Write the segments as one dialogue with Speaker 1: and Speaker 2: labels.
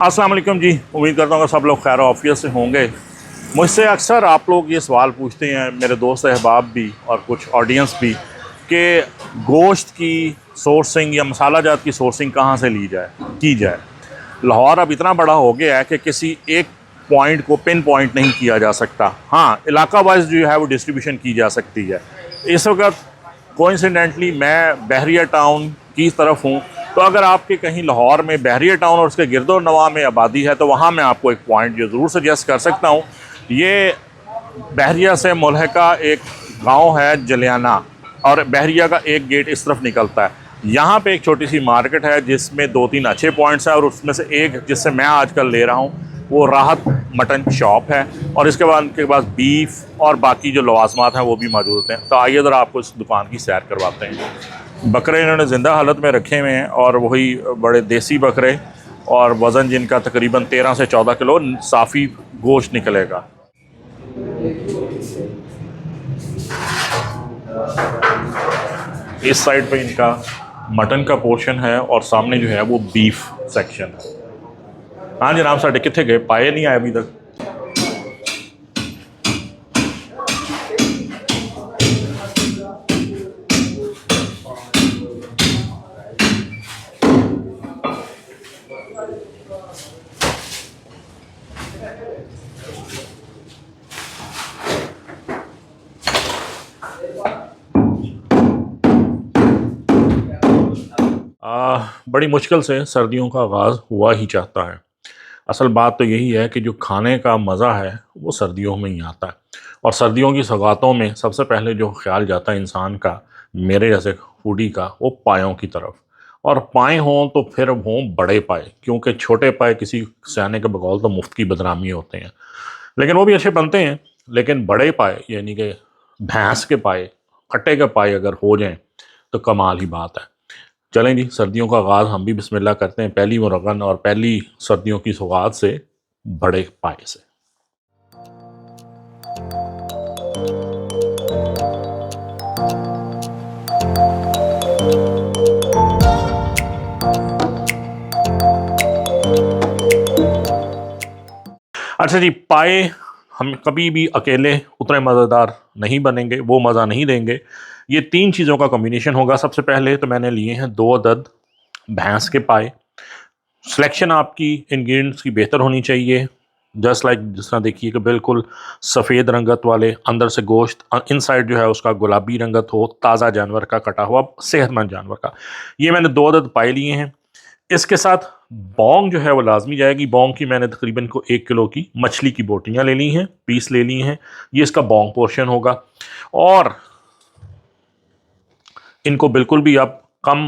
Speaker 1: अस्सलाम वालेकुम जी। उम्मीद करता हूँ सब लोग खैर आफियत से होंगे। मुझसे अक्सर आप लोग ये सवाल पूछते हैं, मेरे दोस्त अहबाब भी और कुछ ऑडियंस भी, कि गोश्त की सोर्सिंग या मसाला जात की सोर्सिंग कहाँ से की जाए। लाहौर अब इतना बड़ा हो गया है कि किसी एक पॉइंट को पिन पॉइंट नहीं किया जा सकता। हाँ, इलाका वाइज जो है वो डिस्ट्रीब्यूशन की जा सकती है। इस वक्त कोइंसिडेंटली मैं बहरिया टाउन की तरफ हूँ, तो अगर आपके कहीं लाहौर में बहरिया टाउन और उसके गिरदो नवा में आबादी है तो वहाँ मैं आपको एक पॉइंट जो ज़रूर सजेस्ट कर सकता हूँ। ये बहरिया से मुल्हका एक गांव है जलियाना, और बहरिया का एक गेट इस तरफ निकलता है। यहाँ पे एक छोटी सी मार्केट है जिसमें दो तीन अच्छे पॉइंट्स हैं, और उसमें से एक जिससे मैं आजकल ले रहा हूँ वो राहत मटन शॉप है, और इसके बाद उनके पास बीफ और बाकी जो लवाजमात हैं वो भी मौजूद होते हैं। तो आइए ज़रा आपको इस दुकान की सैर करवाते हैं। बकरे इन्होंने ज़िंदा हालत में रखे हुए हैं, और वही बड़े देसी बकरे, और वज़न जिनका तकरीबन 13 से 14 किलो साफ़ी गोश्त निकलेगा। इस साइड पे इनका मटन का पोर्शन है और सामने जो है वो बीफ सेक्शन है। हाँ जनाब, साढ़े कितने गए, पाए नहीं आए अभी तक। बड़ी मुश्किल से सर्दियों का आगाज़ हुआ ही चाहता है। असल बात तो यही है कि जो खाने का मज़ा है वो सर्दियों में ही आता है, और सर्दियों की सौगातों में सबसे पहले जो ख्याल जाता है इंसान का, मेरे जैसे फूडी का, वो पायों की तरफ। और पाए हों तो फिर हों बड़े पाए, क्योंकि छोटे पाए किसी सियाने के बकौल तो मुफ्त की बदनामी होते हैं, लेकिन वो भी अच्छे बनते हैं। लेकिन बड़े पाए यानी कि भैंस के पाए, कट्टे के पाए अगर हो जाएं तो कमाल ही बात है। चलें जी, सर्दियों का आगाज़ हम भी बिस्मिल्लाह करते हैं, पहली मुरगन और पहली सर्दियों की सौगात से, बड़े पाए से। अच्छा जी, पाए हम कभी भी अकेले उतने मज़ेदार नहीं बनेंगे, वो मज़ा नहीं देंगे। ये तीन चीज़ों का कॉम्बिनेशन होगा। सबसे पहले तो मैंने लिए हैं 2 अदद भैंस के पाए। सिलेक्शन आपकी इंग्रेडिएंट्स की बेहतर होनी चाहिए, जस्ट लाइक जिस तरह देखिए कि बिल्कुल सफ़ेद रंगत वाले, अंदर से गोश्त इनसाइड जो है उसका गुलाबी रंगत हो, ताज़ा जानवर का कटा हुआ, सेहतमंद जानवर का। ये मैंने 2 अदद पाए लिए हैं। इसके साथ बौंग जो है वो लाजमी जाएगी। बौंग की मैंने तकरीबन को 1 किलो की मछली की बोटियाँ ले ली हैं, पीस ले ली हैं। ये इसका बौंग पोर्शन होगा, और इनको बिल्कुल भी आप कम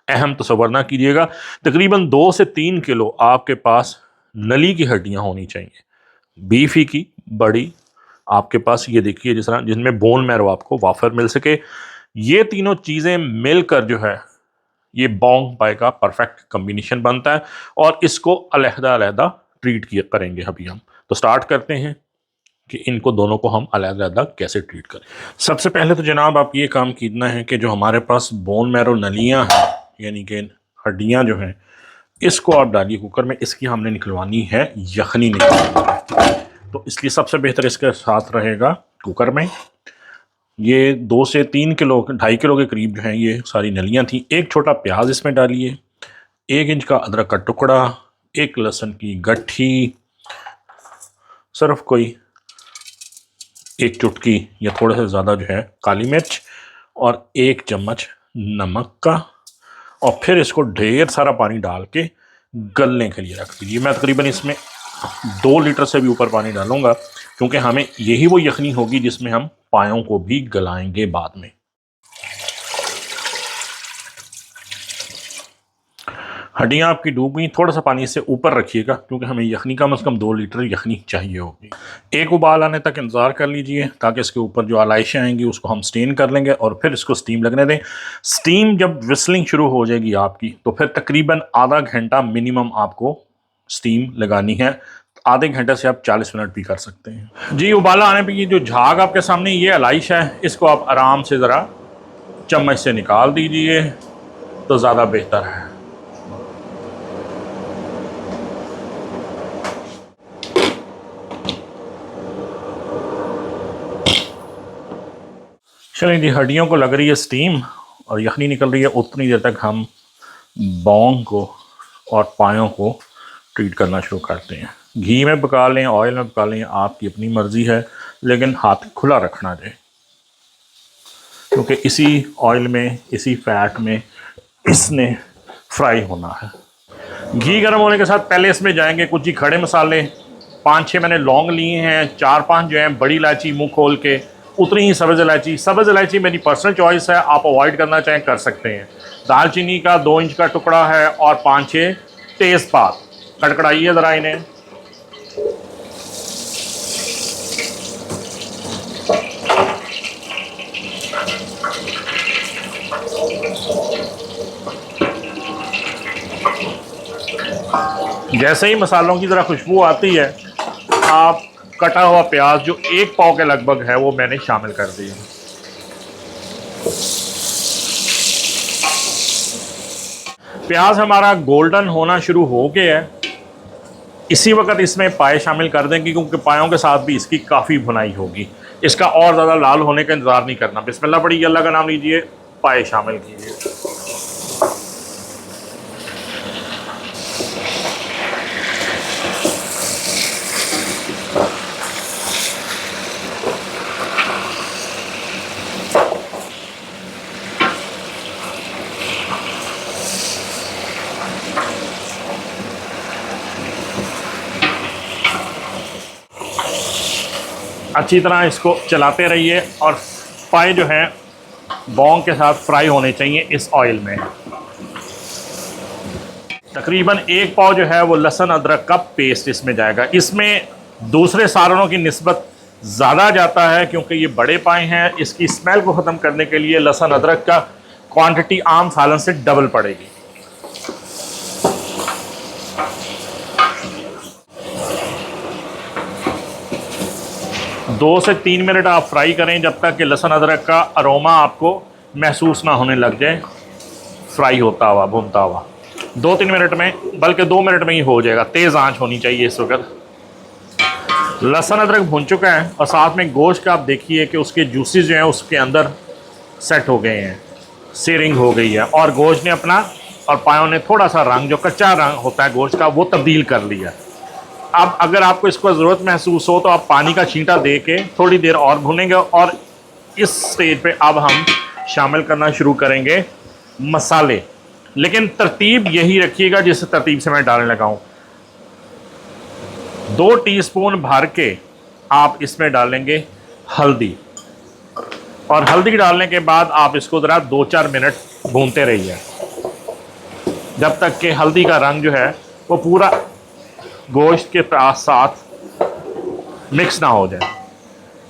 Speaker 1: अहम तसव्वुर ना कीजिएगा। तकरीबन 2 से 3 किलो आपके पास नली की हड्डियाँ होनी चाहिए, बीफ ही की बड़ी आपके पास। ये देखिए जिस तरह जिनमें बोन मैरो आपको वाफर मिल सके। ये तीनों चीज़ें मिलकर जो है ये बौंग पाए का परफेक्ट कम्बिनेशन बनता है, और इसको अलहदा-अलहदा ट्रीट किए करेंगे अभी हम। तो स्टार्ट करते हैं कि इनको दोनों को हम अलग-अलग कैसे ट्रीट करें। सबसे पहले तो जनाब आप ये काम कीजना है कि जो हमारे पास बोन मैरो नलियाँ हैं, यानी कि हड्डियाँ जो हैं, इसको आप डालिए कुकर में। इसकी हमने निकलवानी है यखनी निकलवानी है, तो इसलिए सबसे बेहतर इसके साथ रहेगा कुकर में। ये 2 से 3 किलो, 2.5 किलो के करीब जो है ये सारी नलियाँ थी। एक छोटा प्याज इसमें डालिए, 1 इंच का अदरक का टुकड़ा, एक लहसुन की गट्ठी, सिर्फ कोई एक चुटकी या थोड़ा सा ज़्यादा जो है काली मिर्च, और 1 चम्मच नमक का। और फिर इसको ढेर सारा पानी डाल के गलने के लिए रख दीजिए। मैं तकरीबन इसमें 2 लीटर से भी ऊपर पानी डालूंगा, क्योंकि हमें यही वो यखनी होगी जिसमें हम पायों को भी गलाएंगे बाद में। हड्डियाँ आपकी डूब गई, थोड़ा सा पानी इससे ऊपर रखिएगा, क्योंकि हमें यखनी कम से कम 2 लीटर यखनी चाहिए होगी। एक उबाल आने तक इंतज़ार कर लीजिए, ताकि इसके ऊपर जो आलाइशें आएंगी उसको हम स्टेन कर लेंगे, और फिर इसको स्टीम लगने दें। स्टीम जब विस्लिंग शुरू हो जाएगी आपकी, तो फिर तकरीबन आधा घंटा मिनिमम आपको स्टीम लगानी है। आधे घंटे से आप 40 मिनट भी कर सकते हैं जी। उबाला आने पर ये जो झाग आपके सामने ये आलाइश है, इसको आप आराम से ज़रा चम्मच से निकाल दीजिए तो ज़्यादा बेहतर है। चलें जी, हड्डियों को लग रही है स्टीम और यखनी निकल रही है, उतनी देर तक हम बोंग को और पायों को ट्रीट करना शुरू करते हैं। घी में पका लें, ऑयल में पका लें, आपकी अपनी मर्ज़ी है, लेकिन हाथ खुला रखना चाहिए क्योंकि इसी ऑयल में, इसी फैट में इसने फ्राई होना है। घी गर्म होने के साथ पहले इसमें जाएंगे कुछ ही खड़े मसाले। 5-6 मैंने लौंग लिए हैं, 4-5 जो हैं बड़ी इलायची मुंह खोल के, उतनी ही सब्ज़ इलायची। सब्ज़ इलायची मेरी पर्सनल चॉइस है, आप अवॉइड करना चाहें कर सकते हैं। दालचीनी का 2 इंच का टुकड़ा है और 5-6 तेज़पात। कड़कड़ाइए ज़रा इन्हें। जैसे ही मसालों की ज़रा खुशबू आती है, आप कटा हुआ प्याज जो 1 पाव के लगभग है वो मैंने शामिल कर दिया। प्याज हमारा गोल्डन होना शुरू हो गया है, इसी वक्त इसमें पाए शामिल कर देंगे क्योंकि पायों के साथ भी इसकी काफ़ी भुनाई होगी। इसका और ज़्यादा लाल होने का इंतज़ार नहीं करना। बिस्मिल्लाह पढ़िए, अल्लाह का नाम लीजिए, पाए शामिल कीजिए। अच्छी तरह इसको चलाते रहिए और पाए जो हैं बोंग के साथ फ्राई होने चाहिए इस ऑयल में। तकरीबन 1 पाव जो है वो लहसुन अदरक का पेस्ट इसमें जाएगा। इसमें दूसरे सालनों की निस्बत ज़्यादा जाता है क्योंकि ये बड़े पाए हैं। इसकी स्मेल को ख़त्म करने के लिए लहसुन अदरक का क्वांटिटी आम सालन से डबल पड़ेगी। दो से 3 मिनट आप फ्राई करें जब तक कि लहसुन अदरक का अरोमा आपको महसूस ना होने लग जाए, फ्राई होता हुआ, भूनता हुआ। 2-3 मिनट में, बल्कि 2 मिनट में ही हो जाएगा। तेज़ आंच होनी चाहिए इस वक्त। लहसुन अदरक भुन चुका है और साथ में गोश्त का आप देखिए कि उसके जूसेस जो हैं उसके अंदर सेट हो गए हैं, सीरिंग हो गई है और गोश्त ने अपना और पायों ने थोड़ा सा रंग, जो कच्चा रंग होता है गोश्त का, वो तब्दील कर लिया। अब अगर आपको इसको ज़रूरत महसूस हो तो आप पानी का छींटा दे के थोड़ी देर और भुनेंगे और इस स्टेज पे अब हम शामिल करना शुरू करेंगे मसाले। लेकिन तरतीब यही रखिएगा जिस तरतीब से मैं डालने लगा हूँ। 2 टीस्पून भर के आप इसमें डालेंगे हल्दी और हल्दी डालने के बाद आप इसको ज़रा 2-4 मिनट भूनते रहिए जब तक कि हल्दी का रंग जो है वो पूरा गोश्त के साथ मिक्स ना हो जाए।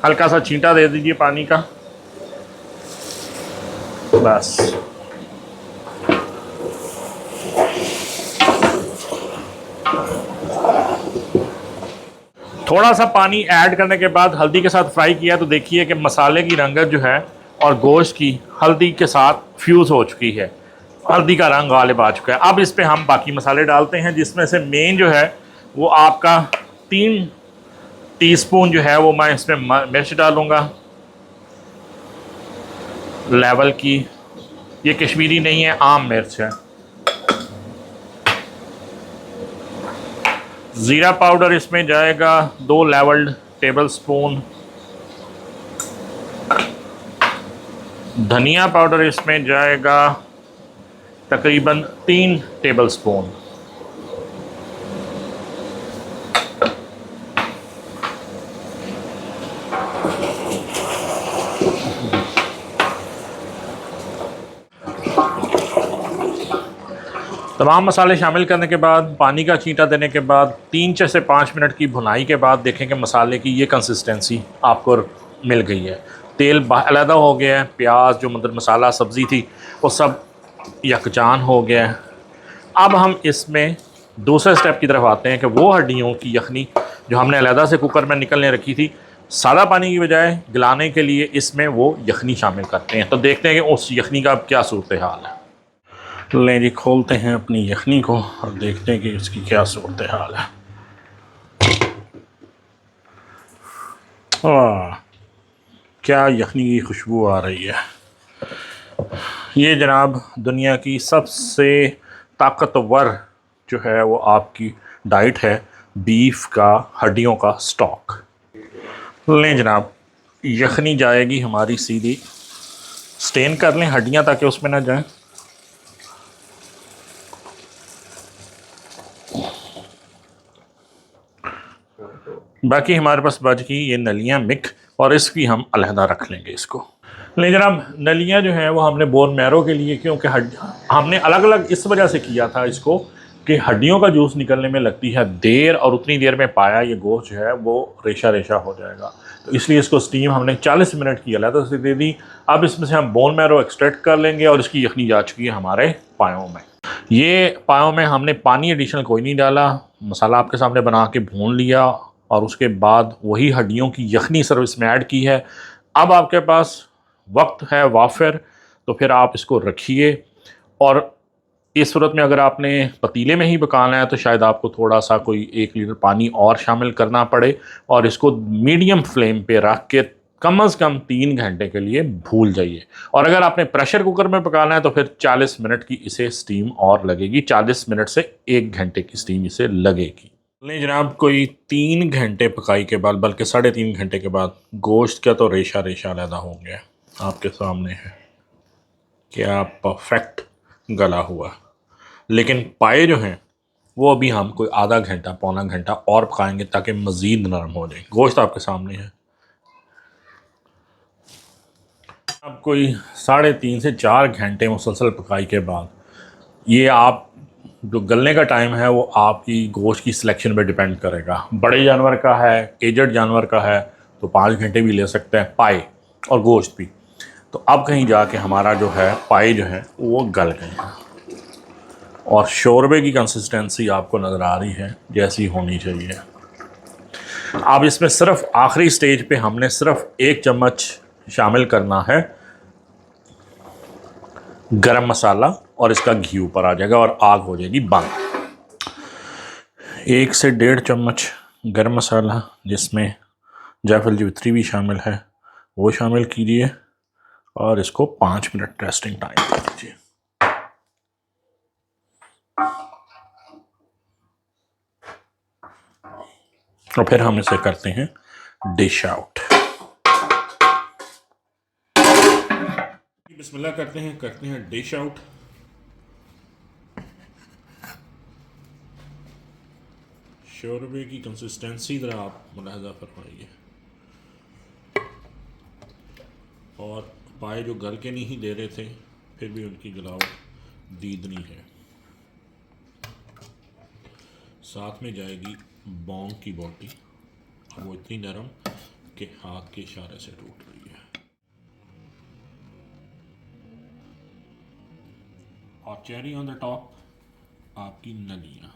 Speaker 1: हल्का सा छींटा दे दीजिए पानी का, बस। थोड़ा सा पानी ऐड करने के बाद हल्दी के साथ फ्राई किया तो देखिए कि मसाले की रंगत जो है और गोश्त की हल्दी के साथ फ्यूज़ हो चुकी है, हल्दी का रंग गालिब आ चुका है। अब इस पे हम बाकी मसाले डालते हैं जिसमें से मेन जो है वो आपका 3 टीस्पून जो है वो मैं इसमें मिर्च डालूँगा, लेवल की। ये कश्मीरी नहीं है, आम मिर्च है। ज़ीरा पाउडर इसमें जाएगा 2 लेवल्ड टेबल स्पून। धनिया पाउडर इसमें जाएगा तकरीबन 3 टेबल स्पून। तमाम मसाले शामिल करने के बाद, पानी का छींटा देने के बाद, 3 से 5 मिनट की भुनाई के बाद देखें कि मसाले की ये कंसिस्टेंसी आपको मिल गई है। तेल अलहदा हो गया है, प्याज जो मतलब मसाला सब्ज़ी थी वो सब यकजान हो गया है। अब हम इसमें दूसरे स्टेप की तरफ आते हैं कि वो हड्डियों की यखनी जो हमने अलहदा से कुकर में निकलने रखी थी, सादा पानी की बजाय गलाने के लिए इसमें वो यखनी शामिल करते हैं। तो देखते हैं कि उस यखनी का क्या सूरत हाल है। लें जी, खोलते हैं अपनी यखनी को और देखते हैं कि इसकी क्या सूरत हाल है। क्या यखनी की खुशबू आ रही है। ये जनाब दुनिया की सबसे ताकतवर जो है वो आपकी डाइट है, बीफ का हड्डियों का स्टॉक। लें जनाब, यखनी जाएगी हमारी सीधी। स्टेन कर लें हड्डियां ताकि उसमें ना जाएं। बाकी हमारे पास बच गई ये नलियां मिक, और इसकी हम अलहदा रख लेंगे इसको। लेकिन जनाब नलियां जो हैं वो हमने बोन मैरो के लिए, क्योंकि हमने अलग अलग इस वजह से किया था इसको कि हड्डियों का जूस निकलने में लगती है देर, और उतनी देर में पाया ये गोश्त जो है वो रेशा रेशा हो जाएगा। तो इसलिए इसको स्टीम हमने 40 मिनट की अलहदा से दे दी। अब इसमें से हम बोन मैरो एक्सट्रैक्ट कर लेंगे और इसकी यखनी जा चुकी है हमारे पायों में। ये पायों में हमने पानी एडिशनल कोई नहीं डाला, मसाला आपके सामने बना के भून लिया और उसके बाद वही हड्डियों की यखनी सिर्फ इसमें ऐड की है। अब आपके पास वक्त है वाफिर, तो फिर आप इसको रखिए। और इस सूरत में अगर आपने पतीले में ही पकाना है तो शायद आपको थोड़ा सा कोई 1 लीटर पानी और शामिल करना पड़े, और इसको मीडियम फ्लेम पे रख के कम अज़ कम 3 घंटे के लिए भूल जाइए। और अगर आपने प्रेशर कुकर में पकाना है तो फिर 40 मिनट की इसे स्टीम और लगेगी, 40 मिनट से 1 घंटे की स्टीम इसे लगेगी। नहीं जनाब, कोई 3 घंटे पकाई के बाद, बल्कि 3.5 घंटे के बाद गोश्त का तो रेशा रेशा अलहदा हो गया, आपके सामने है क्या परफेक्ट गला हुआ। लेकिन पाए जो हैं वो अभी हम कोई आधा घंटा पौना घंटा और पकाएंगे ताकि मज़ीद नरम हो जाए। गोश्त आपके सामने है। अब कोई 3.5 से 4 घंटे मुसलसल पकाई के बाद ये आप जो गलने का टाइम है वो आपकी गोश्त की सिलेक्शन पे डिपेंड करेगा। बड़े जानवर का है, एजड जानवर का है तो 5 घंटे भी ले सकते हैं पाए और गोश्त भी। तो अब कहीं जाके हमारा जो है पाए जो है वो गल गए हैं और शोरबे की कंसिस्टेंसी आपको नज़र आ रही है जैसी होनी चाहिए। अब इसमें सिर्फ आखिरी स्टेज पे हमने सिर्फ 1 चम्मच शामिल करना है गरम मसाला, और इसका घी ऊपर आ जाएगा और आग हो जाएगी बंद। 1 से 1.5 चम्मच गरम मसाला, जिसमें जायफल जावित्री भी शामिल है, वो शामिल कीजिए और इसको 5 मिनट रेस्टिंग टाइम दीजिए। और फिर हम इसे करते हैं डिश आउट। बिस्मिल्लाह करते हैं डिश आउट। शोरबे की कंसिस्टेंसी ज़रा आप मुलाहजा फरमाइए। और पाए जो गल के नहीं दे रहे थे फिर भी उनकी गलावट दीदनी है। साथ में जाएगी बॉन्ग की बोटी, वो इतनी नरम कि हाथ के इशारे से टूट रही है। और चेरी ऑन द टॉप आपकी नलियाँ।